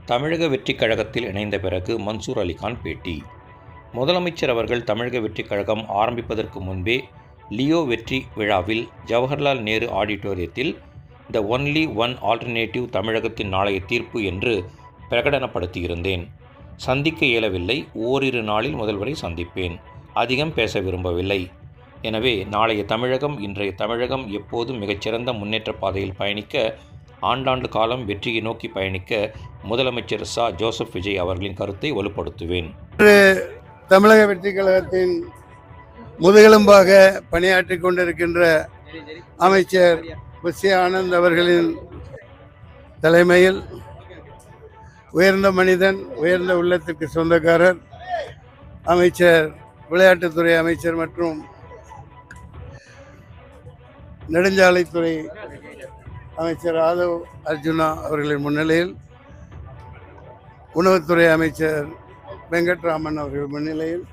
தமிழக வெற்றிக் கழகத்தில் இணைந்த பிறகு மன்சூர் அலிகான் பேட்டி. முதலமைச்சர் அவர்கள் தமிழக வெற்றிக் கழகம் ஆரம்பிப்பதற்கு முன்பே லியோ வெற்றி விழாவில் ஜவஹர்லால் நேரு ஆடிட்டோரியத்தில் த ஒன்லி ஒன் ஆல்டர்னேட்டிவ் தமிழகத்தின் நாளைய தீர்ப்பு என்று பிரகடனப்படுத்தியிருந்தேன். சந்திக்க இயலவில்லை. ஓரிரு நாளில் முதல்வரை சந்திப்பேன். அதிகம் பேச விரும்பவில்லை. எனவே நாளைய தமிழகம், இன்றைய தமிழகம் எப்போதும் மிகச்சிறந்த முன்னேற்ற பாதையில் பயணிக்க, ஆண்டாண்டு காலம் வெற்றியை நோக்கி பயணிக்க முதலமைச்சர் ஜோசப் விஜய் அவர்களின் கருத்தை வலுப்படுத்துவேன். தமிழக வெற்றி கழகத்தின் முதுகெலும்பாக பணியாற்றி கொண்டிருக்கின்ற அமைச்சர் புஷி ஆனந்த் அவர்களின் தலைமையில் உயர்ந்த மனிதன், உயர்ந்த உள்ளத்திற்கு சொந்தக்காரர் அமைச்சர், விளையாட்டுத்துறை அமைச்சர் மற்றும் நெடுஞ்சாலைத்துறை அமைச்சர் ஆதவ் அர்ஜுனா அவர்களின் முன்னிலையில், உணவுத்துறை அமைச்சர் வெங்கட்ராமன் அவர்கள் முன்னிலையில்,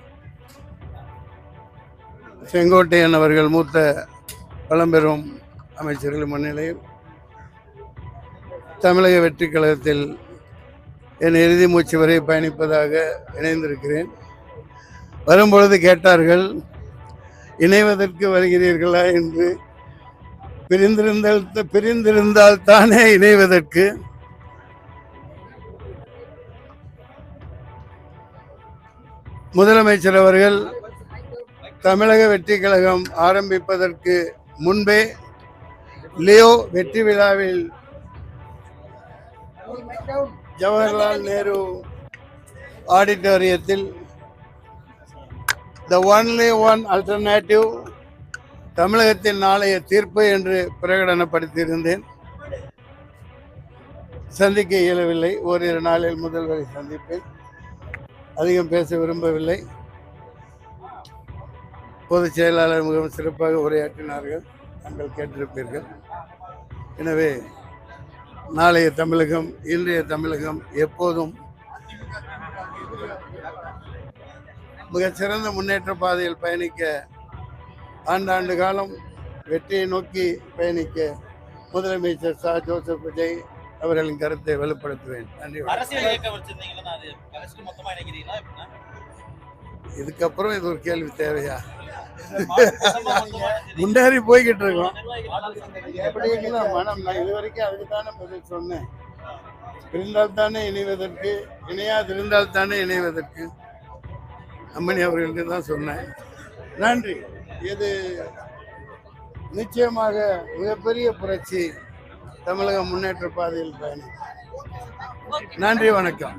செங்கோட்டையன் அவர்கள் மூத்த பழம்பெரும் அமைச்சர்கள் முன்னிலையில் தமிழக வெற்றி கழகத்தில் என் இறுதி மூச்சு வரை பயணிப்பதாக இணைந்திருக்கிறேன். வரும்பொழுது கேட்டார்கள், இணைவதற்கு வருகிறீர்களா என்று. பிரிந்திருந்தால் தானே இணைவதற்கு. முதலமைச்சர் அவர்கள் தமிழக வெற்றி கழகம் ஆரம்பிப்பதற்கு முன்பே லியோ வெற்றி விழாவில் ஜவஹர்லால் நேரு ஆடிட்டோரியத்தில் த ஒன்லி ஒன் ஆல்டர்னேட்டிவ் தமிழகத்தின் நாளைய தீர்ப்பு என்று பிரகடனப்படுத்தியிருந்தேன். சந்திக்க இயலவில்லை. ஓரிரு நாளில் முதல்வரை சந்திப்பேன். அதிகம் பேச விரும்பவில்லை. பொதுச் செயலாளர் மிகவும் சிறப்பாக உரையாற்றினார்கள், தாங்கள் கேட்டிருப்பீர்கள். எனவே நாளைய தமிழகம், இன்றைய தமிழகம் எப்போதும் மிகச்சிறந்த முன்னேற்ற பாதையில் பயணிக்க, ஆண்டாண்டு காலம் வெற்றியை நோக்கி பயணிக்க முதலமைச்சர் ஜோசப் விஜய் அவர்களின் கருத்தை வலுப்படுத்துவேன். நன்றி. இதுக்கப்புறம் இது ஒரு கேள்வி தேவையா? முன்னேறி போய்கிட்டு இருக்கோம். எப்படி மனம், நான் இது வரைக்கும் அதுக்கு தானே பதில் சொன்னேன். பிரிந்தால் தானே இணைவதற்கு, இணையாதிருந்தால் தானே இணைவதற்கு. அம்மணி அவர்களுக்கு தான் சொன்னேன். நன்றி. இது நிச்சயமாக மிகப்பெரிய புரட்சி தமிழக முன்னேற்ற பாதையில் பயணம். நன்றி, வணக்கம்.